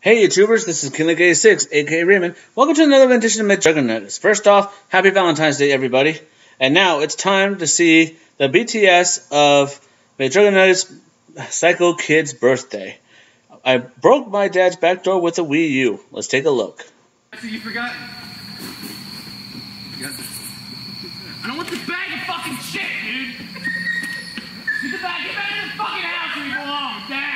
Hey YouTubers, this is KinleyGay6, aka Raymond. Welcome to another edition of Mcjuggernuggets. First off, happy Valentine's Day, everybody. And now it's time to see the BTS of Mcjuggernuggets Psycho Kid's birthday. I broke my dad's back door with a Wii U. Let's take a look. You forgot. I don't want this bag of fucking shit, dude. Get back in the fucking house where you belong, Dad.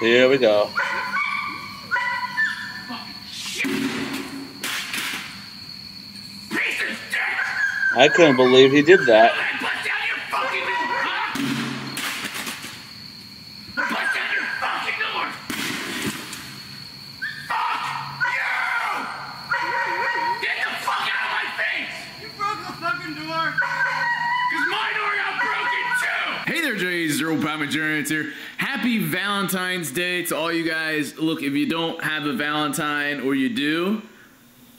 Here we go. I couldn't believe he did that. Hey there, J's, Mcjuggernuggets here. Happy Valentine's Day to all you guys. Look, if you don't have a Valentine or you do,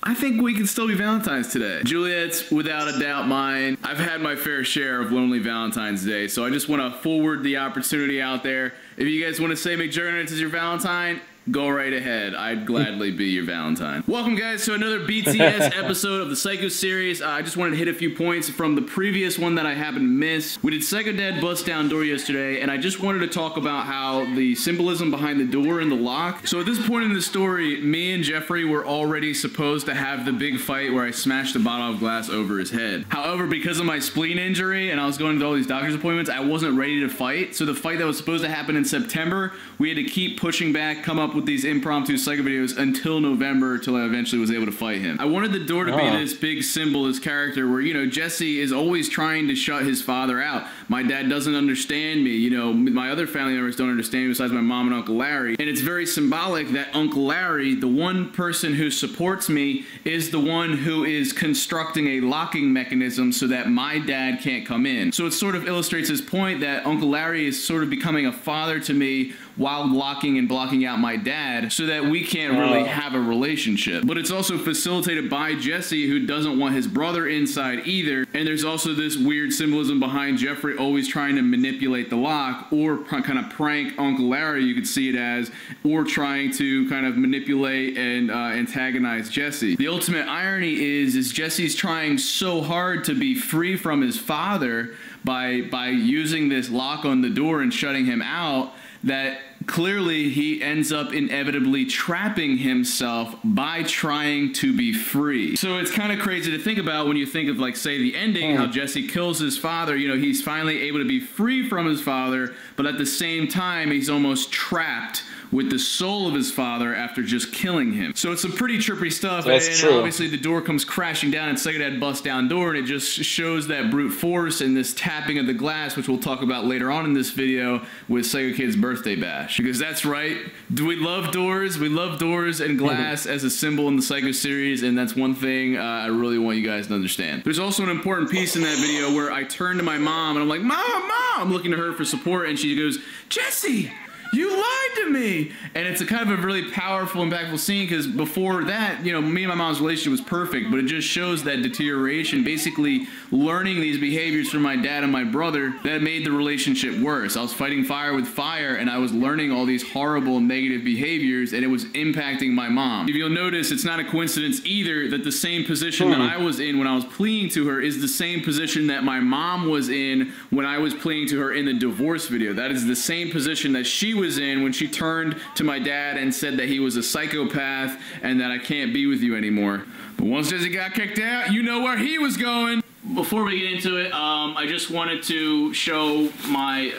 I think we can still be Valentine's today. Juliet's without a doubt mine. I've had my fair share of lonely Valentine's Day, so I just want to forward the opportunity out there. If you guys want to say Mcjuggernuggets is your Valentine, go right ahead. I'd gladly be your Valentine. Welcome, guys, to another BTS episode of the Psycho series. I just wanted to hit a few points from the previous one that I happened to miss. We did Psycho Dad Bust Down Door yesterday, and I just wanted to talk about how the symbolism behind the door and the lock. So at this point in the story, me and Jeffrey were already supposed to have the big fight where I smashed a bottle of glass over his head. However, because of my spleen injury and I was going to all these doctor's appointments, I wasn't ready to fight. So the fight that was supposed to happen in September, we had to keep pushing back, come up with these impromptu Psycho videos until November, till I eventually was able to fight him. I wanted the door to be this big symbol, this character where, you know, Jesse is always trying to shut his father out. My dad doesn't understand me, you know, my other family members don't understand me besides my mom and Uncle Larry. And it's very symbolic that Uncle Larry, the one person who supports me, is the one who is constructing a locking mechanism so that my dad can't come in. So it sort of illustrates his point that Uncle Larry is sort of becoming a father to me while locking and blocking out my dad so that we can't really have a relationship. But it's also facilitated by Jesse, who doesn't want his brother inside either. And there's also this weird symbolism behind Jeffrey always trying to manipulate the lock or kind of prank Uncle Larry, you could see it as, or trying to kind of manipulate and antagonize Jesse. The ultimate irony is Jesse's trying so hard to be free from his father by using this lock on the door and shutting him out, that clearly he ends up inevitably trapping himself by trying to be free. So it's kind of crazy to think about when you think of, like, say, the ending, how Jesse kills his father. You know, he's finally able to be free from his father, but at the same time, he's almost trapped with the soul of his father after just killing him. So it's some pretty trippy stuff. That's true. Obviously the door comes crashing down and Psycho Dad busts down door, and it just shows that brute force and this tapping of the glass, which we'll talk about later on in this video with Psycho Kid's birthday bash. Because that's right, we love doors. We love doors and glass as a symbol in the Psycho series, and that's one thing I really want you guys to understand. There's also an important piece in that video where I turn to my mom and I'm like, Mom! I'm looking to her for support, and she goes, Jesse! You lied to me! And it's a kind of a really powerful, impactful scene, because before that, you know, me and my mom's relationship was perfect, but it just shows that deterioration, basically learning these behaviors from my dad and my brother, that made the relationship worse. I was fighting fire with fire, and I was learning all these horrible, negative behaviors, and it was impacting my mom. If you'll notice, it's not a coincidence either that the same position that I was in when I was pleading to her is the same position that my mom was in when I was pleading to her in the divorce video. That is the same position that she was in when she turned to my dad and said that he was a psychopath and that I can't be with you anymore. But once Jesse got kicked out, you know where he was going. Before we get into it, I just wanted to show my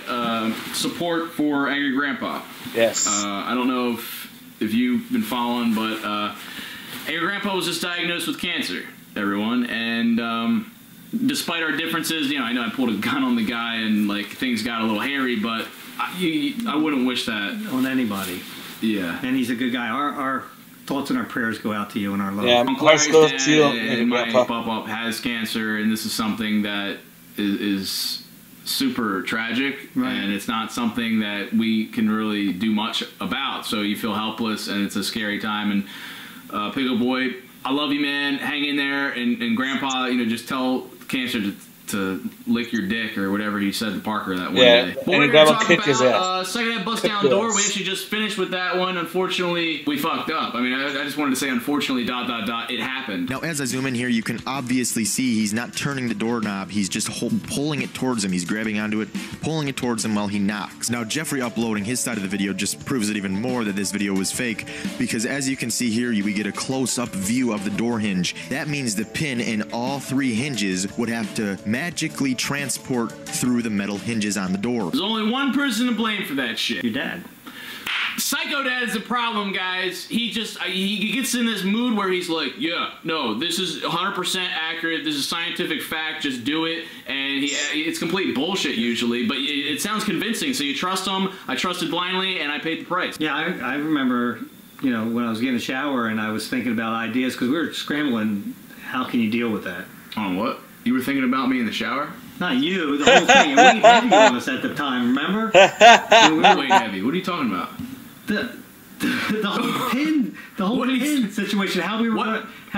support for Angry Grandpa. Yes. I don't know if you've been following, but Angry Grandpa was just diagnosed with cancer, everyone, and despite our differences, you know I pulled a gun on the guy and, like, things got a little hairy, but I wouldn't wish that on anybody. Yeah. And he's a good guy. Our thoughts and our prayers go out to you and our love. Yeah, Uncle Larry's dad and my pop-up has cancer, and this is something that is super tragic, and it's not something that we can really do much about. So you feel helpless, and it's a scary time. And Pickle Boy, I love you, man. Hang in there, and Grandpa, you know, just tell Cancer to lick your dick or whatever he said to Parker that one day. But we're going to talk about Second Head Bust Down Door. We actually just finished with that one. Unfortunately, we fucked up. I mean, I just wanted to say, unfortunately, ... it happened. Now, as I zoom in here, you can obviously see he's not turning the doorknob. He's just pulling it towards him. He's grabbing onto it, pulling it towards him while he knocks. Now, Jeffrey uploading his side of the video just proves it even more that this video was fake, because as you can see here, we get a close-up view of the door hinge. That means the pin in all 3 hinges would have to magically transport through the metal hinges on the door. There's only one person to blame for that shit. Your dad. Psycho Dad is the problem, guys. He gets in this mood where he's like, yeah, no, this is 100% accurate. This is scientific fact. Just do it. And it's complete bullshit usually, but it sounds convincing. So you trust him. I trusted blindly, and I paid the price. Yeah, I remember, you know, when I was getting a shower and I was thinking about ideas because we were scrambling. How can you deal with that? On what? You were thinking about me in the shower? Not you. The whole thing. We had you on us at the time. Remember? We were way heavy. What are you talking about? The whole pin, pin situation. How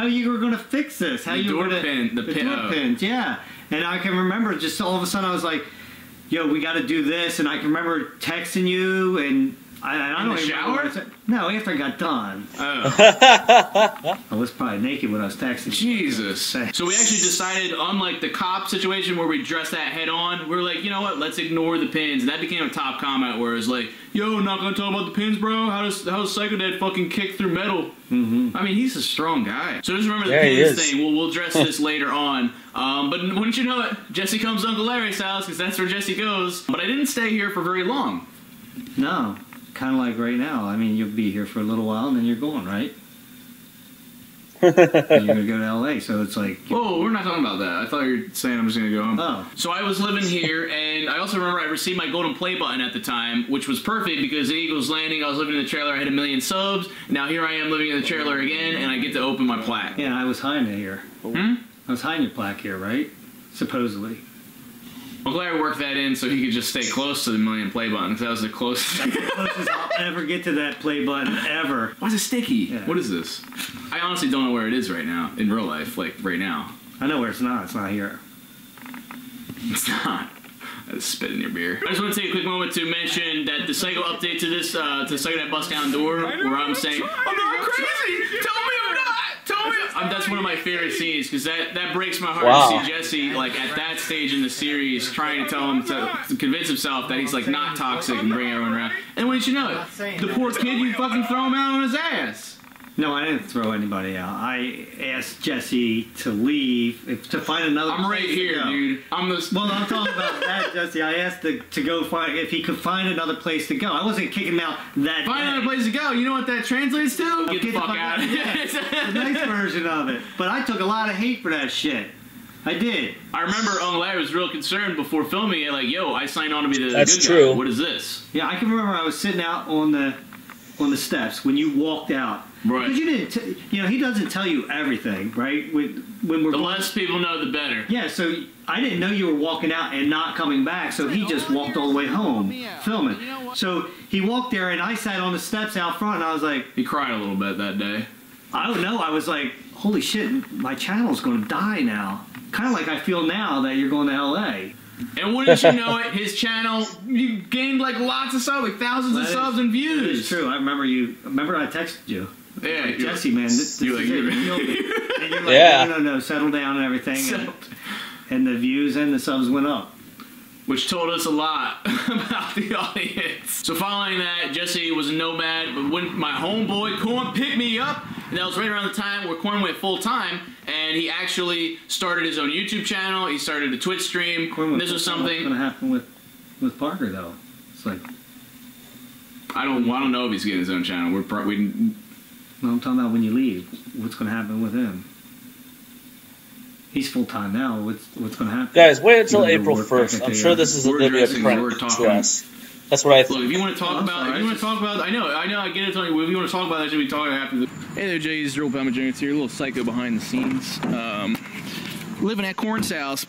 you were gonna fix this? How you were gonna the door pins? Yeah. And I can remember just all of a sudden I was like, "Yo, we got to do this." And I can remember texting you, and I don't even remember what I said. No, after I got done. Oh. I was probably naked when I was texting. Jesus. So we actually decided, unlike the cop situation where we dressed that head on, we were like, you know what, let's ignore the pins. And that became a top comment where it's like, yo, not gonna talk about the pins, bro? How does Psycho Dad fucking kick through metal? I mean, he's a strong guy. So just remember the pins thing. We'll address this later on. But wouldn't you know it, Jesse comes to Uncle Larry's house because that's where Jesse goes. But I didn't stay here for very long. No. Kind of like right now. I mean, you'll be here for a little while and then you're going, right? You're going to go to LA, so it's like... Whoa, we're not talking about that. I thought you were saying I'm just going to go home. Oh. So I was living here, and I also remember I received my golden play button at the time, which was perfect because the Eagles Landing, I was living in the trailer, I had 1 million subs. Now here I am living in the trailer again, and I get to open my plaque. Yeah, I was hiding it here. I was hiding your plaque here, right? Supposedly. I'm glad I worked that in so he could just stay close to the 1 million play button, because that was the closest. That's the closest I'll ever get to that play button, ever. Why is it sticky? Yeah. What is this? I honestly don't know where it is right now, in real life, like right now. I know where it's not. It's not here. It's not. I just spit in your beer. I just want to take a quick moment to mention that the Psycho update to this, to Psycho That Bust Down Door, where I'm saying, I'm not crazy! Tell me I'm not! Tell me that's one of my favorite scenes, because that breaks my heart to see Jesse, like, at that stage in the series, trying to tell him to convince himself that he's, like, not toxic and bring everyone around. And wouldn't you know it, the poor kid, you fucking throw him out on his ass. No, I didn't throw anybody out. I asked Jesse to leave, to find another place. I'm right here, dude. Well, I'm talking about that, Jesse. I asked to go find, if he could find another place to go. I wasn't kicking him out that Find another place to go. You know what that translates to? Get the fuck out of here. The nice version of it. But I took a lot of hate for that shit. I did. I remember Uncle Larry was real concerned before filming it, like, yo, I signed on to be the That's good true. guy. What is this? Yeah, I can remember I was sitting out on the steps when you walked out. Right. Because you didn't, he doesn't tell you everything, right? When we're the less people know, the better. Yeah, so I didn't know you were walking out and not coming back, so he just walked all the way home filming. So he walked there, and I sat on the steps out front, and I was like... He cried a little bit that day. I don't know. I was like, holy shit, my channel's going to die now. Kind of like I feel now that you're going to L.A. And wouldn't you know it, his channel, you gained like lots of subs, like thousands of subs and views. It's true. I remember I texted you. Yeah, like, Jesse, man, this you're is like, it. And you're like, no, settle down and everything. And the views and the subs went up. Which told us a lot about the audience. So following that, Jesse was a nomad, but when my homeboy Corn picked me up, and that was right around the time where Corn went full time, and he actually started his own YouTube channel. He started a Twitch stream. This was something. What's going to happen with Parker though? It's like I don't know if he's getting his own channel. No, I'm talking about when you leave. What's going to happen with him? He's full time now. What's going to happen? Guys, wait until April 1st. I'm sure this is a little bit to us. That's what I think. Look, if you want to talk about, I get it, Tony. If you want to talk about that, should we talk after the... Hey there, Jay. It's Mcjuggernuggets here. A little psycho behind the scenes. living at Corn's house.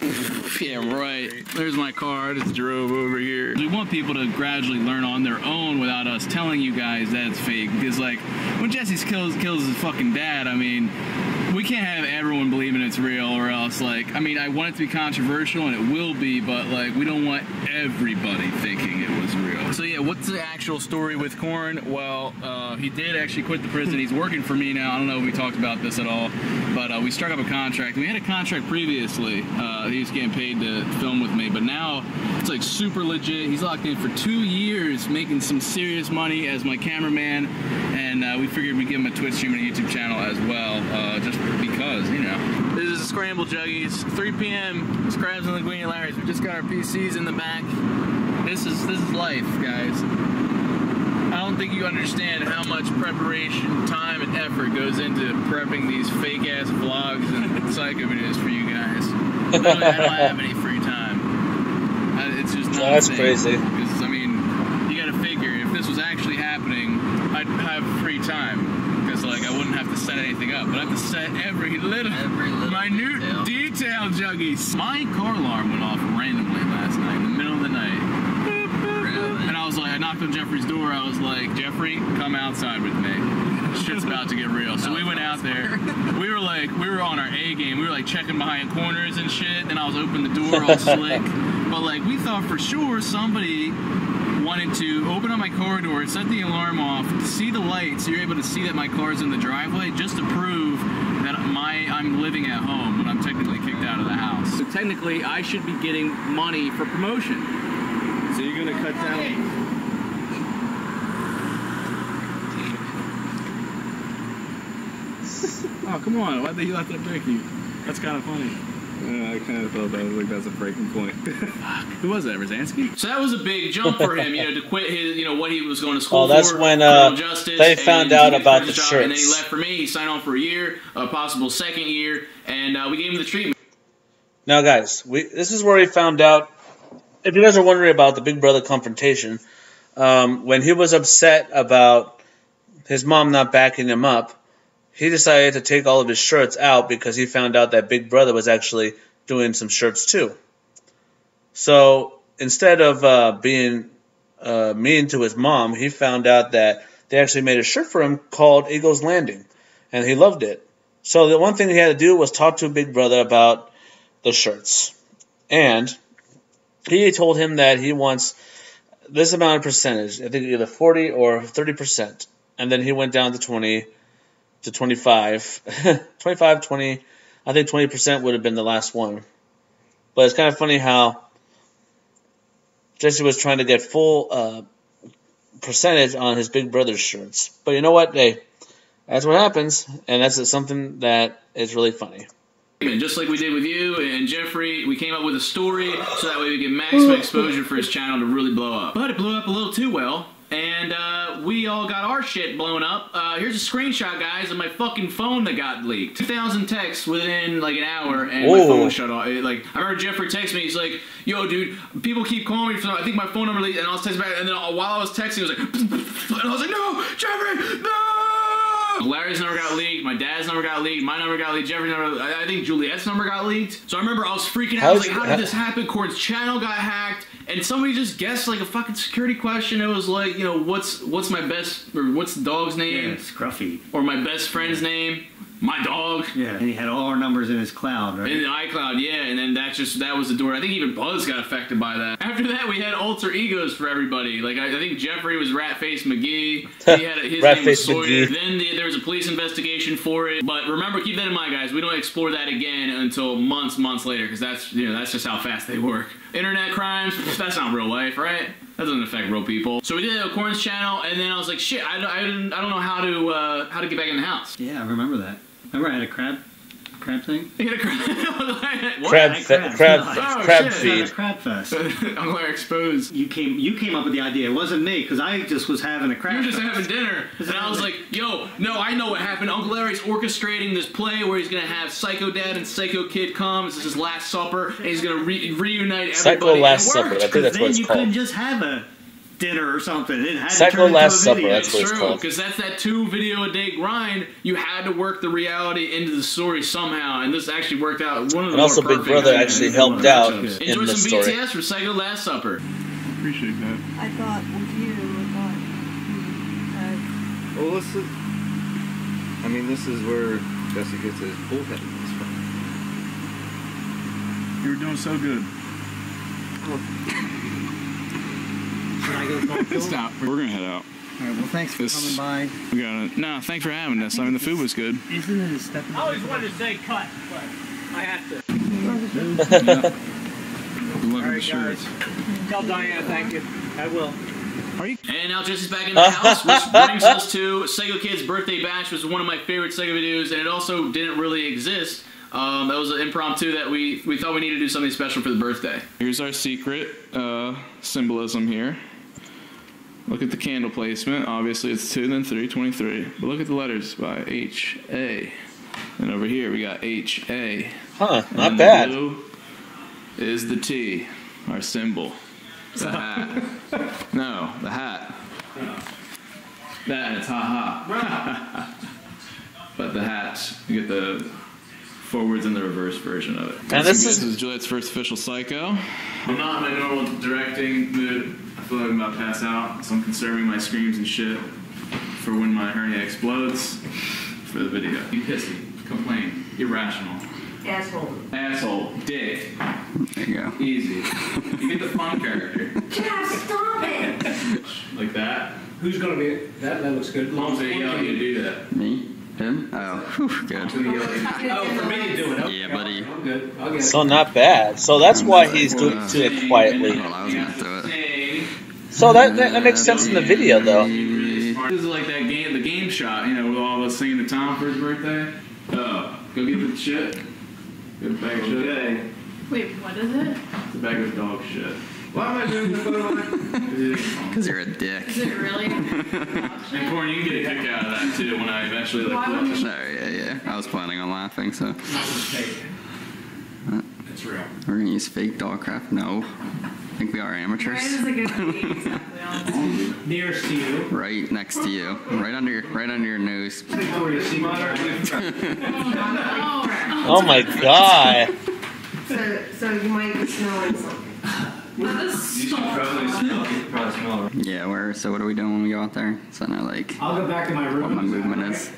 Yeah, right. There's my car. I just drove over here. We want people to gradually learn on their own without us telling you guys that it's fake. Because, like, when Jesse kills his fucking dad, I mean, we can't have everyone believing it's real, or else, like, I mean, I want it to be controversial, and it will be, but, like, we don't want everybody thinking it was real. So, yeah, what's the actual story with Corn? Well, he did actually quit the prison. He's working for me now. I don't know if we talked about this at all, but we struck up a contract. We had a contract previously. He was getting paid to film with me, but now it's, like, super legit. He's locked in for 2 years, making some serious money as my cameraman, and we figured we'd give him a Twitch stream and a YouTube channel as well, just because, you know. This is Scramble Juggies, 3 p.m. It's Crabs and Linguini Larry's. We just got our PCs in the back. This is life, guys. I don't think you understand how much preparation, time, and effort goes into prepping these fake-ass vlogs and psycho videos for you guys. Literally, I don't have any free time. It's just not That's crazy. Because, I mean, you gotta figure, if this was actually happening, I'd have free time. Because, like, I wouldn't have to set anything up, but I have to set every little minute detail, Juggies. My car alarm went off randomly last night, in the middle of the night. And I was like, I knocked on Jeffrey's door. I was like, Jeffrey, come outside with me. Shit's about to get real. So we went out there. We were on our A game. We were like checking behind corners and shit. Then I was opening the door all slick. But like we thought for sure somebody wanted to open up my car door, set the alarm off, see the light, so you're able to see that my car's in the driveway, just to prove that I'm living at home when I'm technically kicked out of the house. So technically, I should be getting money for promotion. So you're gonna cut down. Oh, come on. Why'd they let that break you? That's kind of funny. I kind of thought that was like, that's a breaking point. Fuck. Who was that, Rosansky? So that was a big jump for him, to quit his, what he was going to school for. Oh, that's when they found out about the shirts. And then he left for me. He signed on for a year, a possible second year, and we gave him the treatment. Now, guys, this is where he found out. If you guys are wondering about the Big Brother confrontation, when he was upset about his mom not backing him up, he decided to take all of his shirts out because he found out that Big Brother was actually doing some shirts too. So instead of being mean to his mom, he found out that they actually made a shirt for him called Eagle's Landing, and he loved it. So the one thing he had to do was talk to Big Brother about the shirts. And he told him that he wants this amount of percentage, I think either 40 or 30%. And then he went down to 20 to 25. 25, 20. I think 20% would have been the last one. But it's kind of funny how Jesse was trying to get full percentage on his Big Brother shirts. But you know what? Hey, that's what happens. And that's something that is really funny. Just like we did with you and Jeffrey, we came up with a story so that way we get maximum exposure for his channel to really blow up. But it blew up a little too well, and we all got our shit blown up. Here's a screenshot, guys, of my fucking phone that got leaked. 2,000 texts within like an hour, and my phone shut off. I remember Jeffrey texted me, he's like, yo, dude, people keep calling me, I think my phone number leaked, and I was texting back, and then while I was texting, it was like, and I was like, no, Jeffrey, no! Larry's number got leaked, my dad's number got leaked, my number got leaked, Jeffrey's number, I think Juliet's number got leaked. So I remember I was freaking out, I was like, how did this happen? Corn's channel got hacked, and somebody just guessed like a fucking security question. It was like, what's my best, or what's the dog's name? Yeah, Scruffy. Or my best friend's name. My dog. Yeah, and he had all our numbers in his cloud, right? In the iCloud, yeah, and then that was the door. I think even Buzz got affected by that. After that, we had alter egos for everybody. Like, I think Jeffrey was Ratface McGee. He had his name was Sawyer. McGee. Then there was a police investigation for it. But remember, keep that in mind, guys. We don't explore that again until months later, because that's just how fast they work. Internet crimes, that's not real life, right? That doesn't affect real people. So we did it on Corn's channel, and then I was like, shit, I don't know how to get back in the house. Yeah, I remember that. Remember I had a crab thing? You had a crab? What? Crab feed. A crab fest. I'm glad I exposed. You came up with the idea. It wasn't me, because I just was having a crab You were just fest. having dinner, and I was like, yo, no, I know what happened. Uncle Larry's orchestrating this play where he's going to have Psycho Dad and Psycho Kid come. This is his last supper, and he's going to reunite everybody. Psycho Last Supper. I think that's what it's you called. couldn't just have dinner or something. It had to Psycho turn into Last a Supper, video. that's what it's True, called. because that's that 2 video a day grind. You had to work the reality into the story somehow, and this actually worked out. One of the And also more Big perfect Brother things actually in helped the out matchups. in Enjoy the some story. BTS for Psycho Last Supper. Appreciate that. I thought with you, Well, this is. I mean, this is where Jesse gets his bullheadedness from. You were doing so good. Should I go talk to him? Stop. We're gonna head out. All right, well, thanks for coming by. We got it. No, thanks for having us. I mean, the food was good. Isn't it a step? I always wanted to say cut, but I have to. We love the shirts. Tell Diana thank you. I will. And now Jesse's back in the house, which brings us to Sego Kid's Birthday Bash, which was one of my favorite Sego videos, and it also didn't really exist. That was an impromptu that we thought we needed to do something special for the birthday. Here's our secret symbolism here. Look at the candle placement. Obviously, it's 2, then 3, 23. But look at the letters by H-A. And over here, we got H-A. Huh, not And bad. The blue is the T, our symbol. The hat. No, the hat. That, and it's ha-ha. But the hat, you get the forwards and the reverse version of it. And this is Juliet's first official Psycho. I'm not in my normal directing mood. I feel like I'm about to pass out, so I'm conserving my screams and shit for when my hernia explodes for the video. You pissy, complain, irrational. Asshole, dick. There you go. Easy. You get the fun character. Jeff, stop it! Like that. Who's gonna be it? That looks good. Mom's gonna yell at you to do that. Me? Him? Oh, whew, good. Mom's gonna yell at you. Oh, for me to do it. Okay. Yeah, buddy. I'm good. I'll get it. so not bad. So that's why he's doing it quietly. Well, I was gonna do it. Hey. So that makes sense in the video, though. This is like that game, the game shot, you know, with all of us singing to Tom for his birthday. Go get the shit. Get a bag of shit. Okay. Wait, what is it? It's a bag of dog shit. Why am I doing the photo like Because you're a dick. Is it really? And Corn, you can get a kick out of that too when I eventually like. Why would flip you- it. Yeah. I was planning on laughing, so. It's real. We're gonna use fake dog crap. No. I think we are amateurs. Where is it gonna be exactly on? Nearest to you. Right next to you. Right under your nose. Victoria, see my Oh my god. So you might be smelling something. Yeah, so what are we doing when we go out there? So I know, like, I'll go back to my room. what my movement is.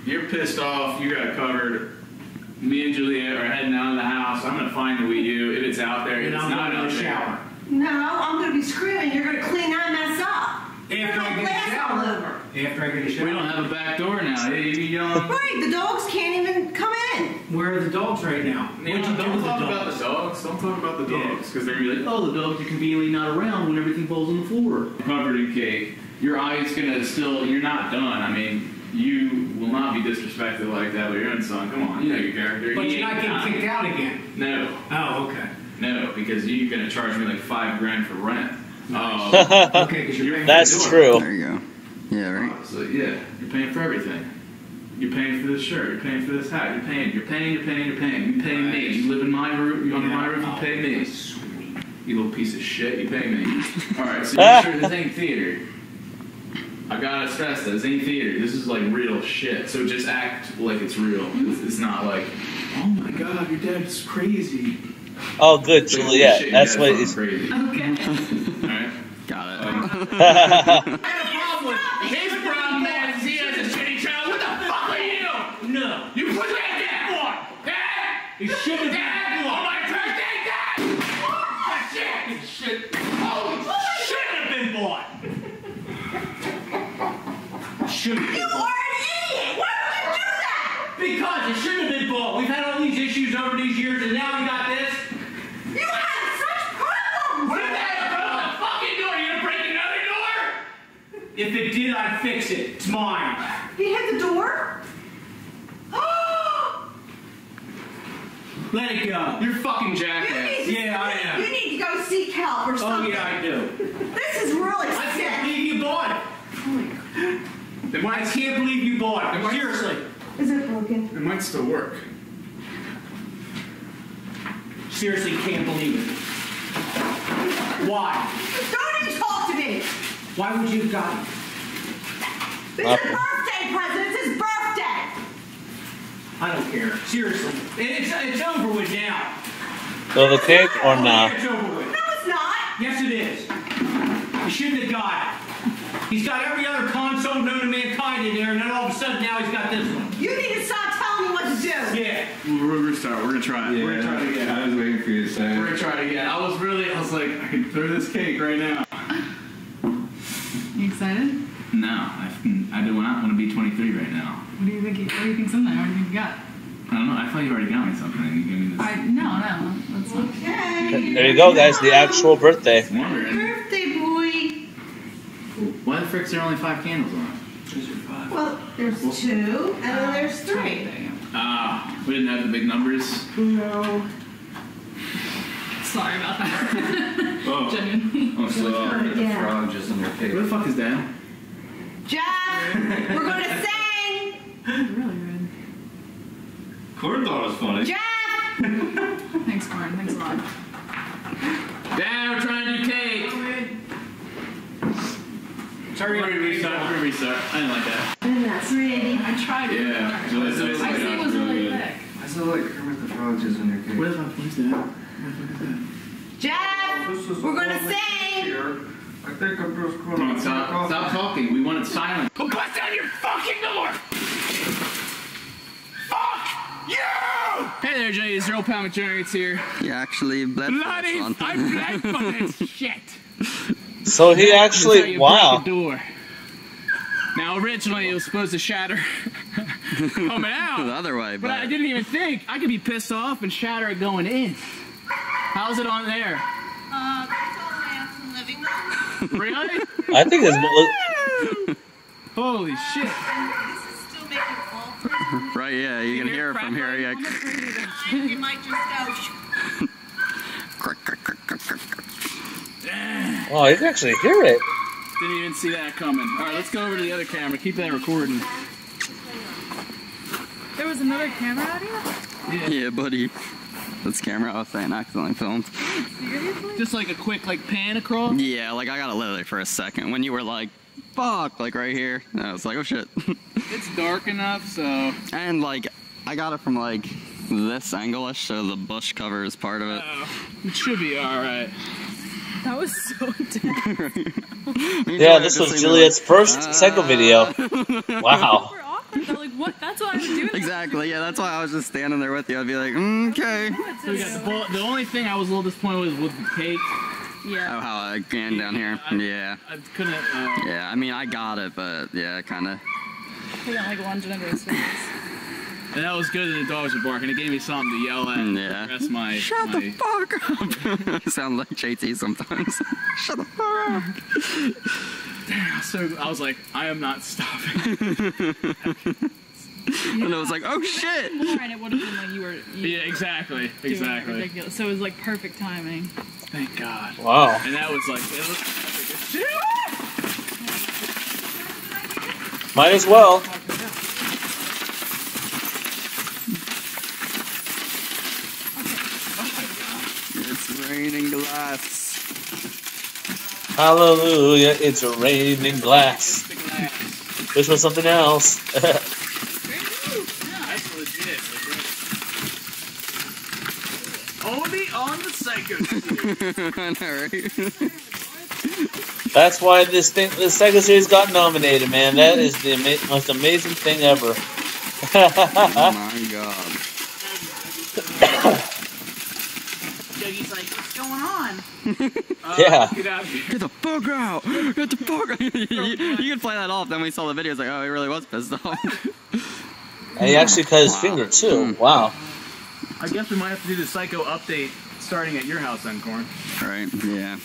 You're pissed off. You got covered. Me and Juliet are heading out of the house. I'm gonna find the Wii U if it's out there. If And it's I'm not going out to the there. shower. No, I'm gonna be screaming. You're gonna clean that mess up. After I get a Glass all shower. over. After I get a shower. We don't have a back door now. You yelling. Right, the dogs can't even come in. Where are the dogs right now? What'd you do Don't with the talk about dogs? the dogs. Don't talk about the Yeah. dogs because they're gonna be like, oh, the dogs are conveniently not around when everything falls on the floor. Covered in cake. Your eye's gonna still. You're not done. I mean, you will not be disrespected like that with your own son. Come on, you know your character. But He you're not ain't getting dying. kicked out again. No, Oh, okay. no, because you're gonna charge me like $5,000 for rent. Okay, because you're paying That's for the door. true. There you go. Yeah, right. So yeah, you're paying for everything. You're paying for this shirt. You're paying for this hat. You're paying. You pay me. You live in my roof. You under my roof. You pay me. You little piece of shit. You pay me. All right. So make sure this ain't theater. I gotta stress that this ain't theater. This is like real shit. So just act like it's real. It's not like, oh my god, your dad's crazy. Oh, good, So Juliet. shit, That's your what dad's it's. crazy. Okay. All right. Got it. His problem is he has a shitty child. What the fuck are you? No. You put that dad for? Dad? You should have Dad? On my birthday, Dad? That shit. Shit. Oh, should have been bought. Should have You been are bought. an idiot! Why would you do that? Because it should have been bought. We've had all these issues over these years, and now we got this. You had such problems! what is that? What the fuck are you doing? You gonna break another door? If it did, I'd fix it. It's mine. He hit the door? Let it go. You're fucking jackass. Yeah, I am. You need to go seek help or Oh, something. yeah, I do. This is really I can't sick. believe you bought it. It I might, can't believe you bought it. Seriously. Is it broken? it might still work. Seriously, can't believe it. Why? Don't even talk cake? Why would you have gotten it? It's a birthday present. It's his birthday. I don't care. Seriously. It's over with now. So the cake or not? It's over with. No, it's not. Yes, it is. He shouldn't have got it. He's got every other console known to mankind in there, and then all of a sudden now he's got this one. You need to stop telling me what to do. Yeah. We're gonna start. We're gonna try it. Yeah, We're gonna try it again. I was waiting for you to say We're it. gonna try it again. I was like, I could throw this cake right now. You excited? No, I do not want to be 23 right now. What do you think? What do you think's in there? What do you think you got? I don't know. I thought you already got me something. You gave me this. No, that's not. Okay. There you go, guys. The actual birthday. Wondering. Birthday boy. Why the frick is there only 5 candles on it? Well, there's 2, and then there's 3. Ah, we didn't have the big numbers. No. Sorry about that. Oh. Genuinely. Oh, so, The frog just in your cake. where the fuck is Dad? Jeff, we're going to sing. Really good. Corn thought it was funny. Jeff. Thanks, Corin. Thanks a lot. Dad, we're trying to do cake. Sorry, Restart. I didn't like that. And that's ready. I tried. Yeah. I see it was really thick. I saw like Kermit the Frog just in your cake. Where the fuck is that? Jeff, we're going to sing. I think I'm just going Come on, stop talking. We want it silent. Who bust down your fucking door? Fuck you! Hey there, Jay. Zero Pound Mcjuggernuggets here. You actually bled for Bloody, this one. I bled for this shit. So he actually, wow. Door. Now, originally, it was supposed to shatter coming out. The other way, But I didn't even think. I could be pissed off and shatter it going in. How's it on there? That's all the way out to the living room. Really? I think it's. Holy shit. This is still making all pretty. Right, yeah, you can hear it from here. Yeah. You might just go. Oh, you can actually hear it. Didn't even see that coming. All right, let's go over to the other camera. Keep that recording. There was another camera out here? Yeah, buddy. This camera I was saying accidentally filmed. Seriously? Just like a quick like pan across. Yeah, like I got it literally for a second. When you were like, fuck, like right here. I was like, oh shit. It's dark enough, so. And like, I got it from like this angle-ish, so the bush covers part of it. It should be alright. That was so intense. Yeah, this was Juliet's first psycho video. Wow. Super awkward though. Like, what? That's what I was doing. Exactly, yeah, that's why I was just standing there with you. I'd be like, okay. So we got the only thing I was a little disappointed with was the cake. Yeah. Oh, how I ran down here. Yeah. I couldn't. Yeah, I mean, I got it, but yeah, kind of. Couldn't like lunging into his face. And that was good that the dogs were barking. It gave me something to yell at. Yeah. That's my. Shut the fuck up! You sound like JT sometimes. Shut the fuck up! Damn, so I was like, I am not stopping. And I was like, oh shit! More and it would have been like you were. Yeah, exactly. doing Exactly. ridiculous. So it was like perfect timing. Thank God. Wow. And that was like, it was, Might as well. It's raining glass. Hallelujah, it's raining glass. Which was something else. That's legit. Only on the psycho. I know, right? That's why this second series got nominated, man. That is the most amazing thing ever. Oh my god. He's like, what's going on? Yeah. Get out of here. Get the fuck out! Get the fuck out! You can play that off, then we saw the videos like, oh, he really was pissed off. And he actually cut his finger, too. Wow. I guess we might have to do the psycho update starting at your house then, Corn. Right, yeah.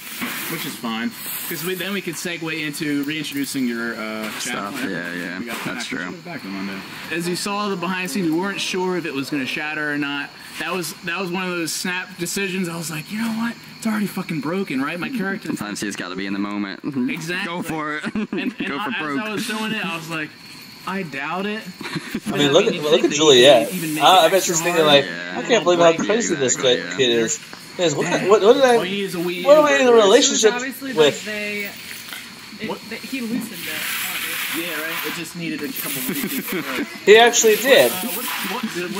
Which is fine. Because then we could segue into reintroducing your Stuff, channel. yeah, We got that's back. true. Back on Monday. As you saw the behind the scenes, we weren't sure if it was going to shatter or not. That was one of those snap decisions. I was like, you know what? It's already fucking broken, right? My character. Sometimes you just gotta be in the moment. Exactly. Go for it. And Go for broke. as I was doing it, I was like, I doubt it. I mean, look at Juliet. I bet she's thinking like, I can't believe how crazy this kid is. What am I in a relationship Obviously, with? like, He loosened it. Yeah, right. It just needed a couple of weeks. He actually did. What was it?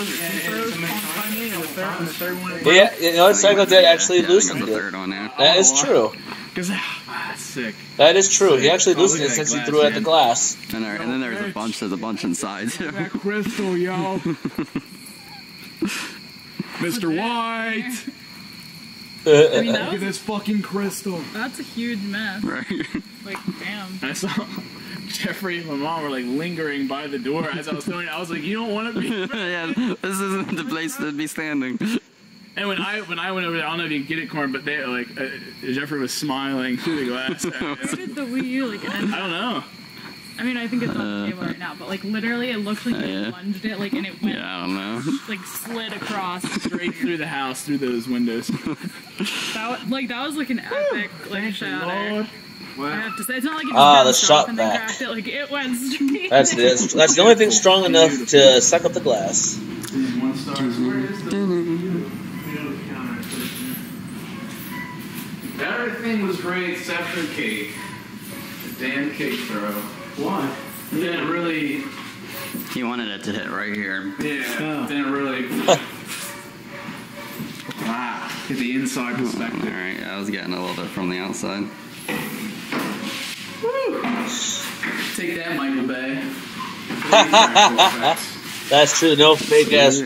The third one. Yeah, you know, Psycho did actually loosened it. That is true. That's sick. That is true. He actually loosened it since he threw it at the glass. And then there's a bunch inside. That crystal, yo. Mr. White. I mean, Look at this fucking crystal. That's a huge mess. Right. Like, damn. I saw Jeffrey and my mom were like lingering by the door as I was doing it. I was like, you don't want to be. Yeah, this isn't the place to be standing. And when I went over there, I don't know if you get it, Corn, but they Jeffrey was smiling through the glass. Where did the Wii U like end? I don't know. I mean, I think it's on the table right now, but like literally, it looked like they lunged it, like, and it went. Yeah, I don't know. Like slid across Straight through the house, through those windows. that was like an epic like shatter. I have to say, it's not like it Ah, just the bounced off shot and then back. cracked it. Like it went straight. That's the only thing strong enough to suck up the glass. 1 star. Where is the... Everything was great except for the cake. The damn cake throw. Why? Didn't really... He wanted it to hit right here. Yeah, didn't really... Wow. Get the inside perspective. Alright, I was getting a little bit from the outside. Woo! Take that, Michael Bay. That's true. No fake ass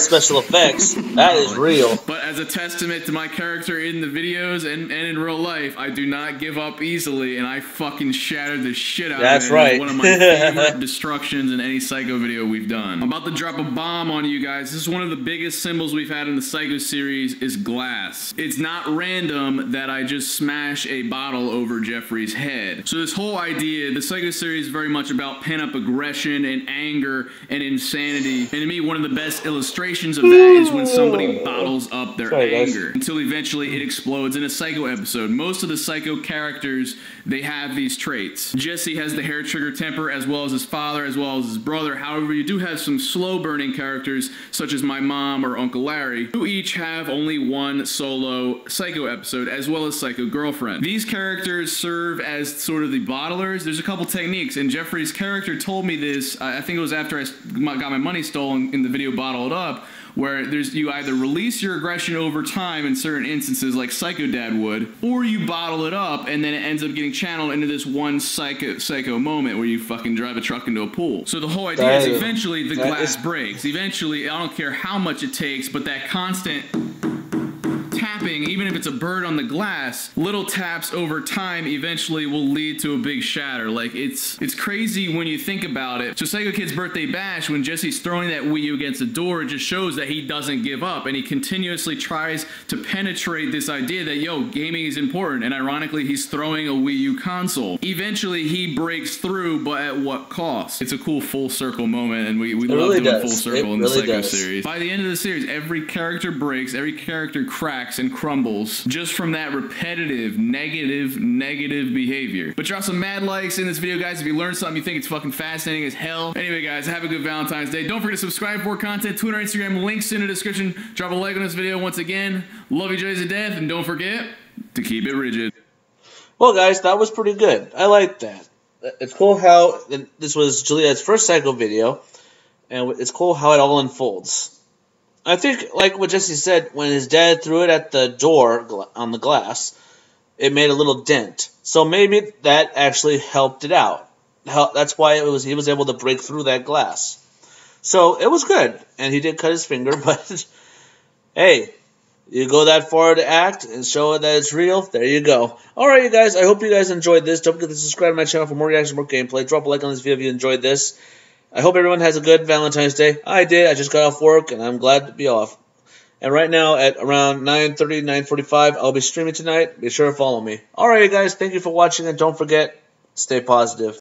special effects. That is real. But as a testament to my character in the videos and in real life, I do not give up easily, and I fucking shattered the shit out That's of it. right. It's one of my favorite destructions in any Psycho video we've done. I'm about to drop a bomb on you guys. This is one of the biggest symbols we've had in the Psycho series is glass. It's not random that I just smash a bottle over Jeffrey's head. So this whole idea, the Psycho series is very much about pent-up aggression and anger and insanity. And to me, one of the best illustrations of that is when somebody bottles up their anger until eventually it explodes in a Psycho episode. Most of the Psycho characters, they have these traits. Jesse has the hair trigger temper as well as his father, as well as his brother. However, you do have some slow burning characters such as my mom or Uncle Larry, who each have only one solo Psycho episode as well as Psycho girlfriend. These characters serve as sort of the bottlers. There's a couple techniques, and Jeffrey's character told me this, I think it was after I got my money stolen in the video Bottled Up, where you either release your aggression over time in certain instances like Psycho Dad would, or you bottle it up and then it ends up getting channeled into this one psycho moment where you fucking drive a truck into a pool. So the whole idea is eventually the glass breaks. Eventually, I don't care how much it takes, but that constant tapping, even if it's a bird on the glass, little taps over time eventually will lead to a big shatter. Like, it's crazy when you think about it. So Psycho Kid's birthday bash, when Jesse's throwing that Wii U against the door, it just shows that he doesn't give up, and he continuously tries to penetrate this idea that, yo, gaming is important, and ironically, he's throwing a Wii U console. Eventually, he breaks through, but at what cost? It's a cool full circle moment, and we love really doing full circle in the really Psycho series. By the end of the series, every character breaks, every character cracks and crumbles just from that repetitive negative behavior. But drop some mad likes in this video, guys, if you learned something you think it's fucking fascinating as hell. Anyway, guys, have a good Valentine's Day. Don't forget to subscribe for more content. Twitter, Instagram, links in the description. Drop a like on this video once again. Love you guys to death, and don't forget to keep it rigid. Well, guys, that was pretty good. I like that. It's cool how this was Juliet's first Psycho video, and it's cool how it all unfolds. I think, like what Jesse said, when his dad threw it at the door on the glass, it made a little dent. So maybe that actually helped it out. That's why he was able to break through that glass. So it was good, and he did cut his finger, but hey, you go that far to act and show that it's real, there you go. Alright, you guys, I hope you guys enjoyed this. Don't forget to subscribe to my channel for more reaction, more gameplay. Drop a like on this video if you enjoyed this. I hope everyone has a good Valentine's Day. I did. I just got off work, and I'm glad to be off. And right now, at around 9:30, 9:45, I'll be streaming tonight. Be sure to follow me. Alright, you guys. Thank you for watching, and don't forget, stay positive.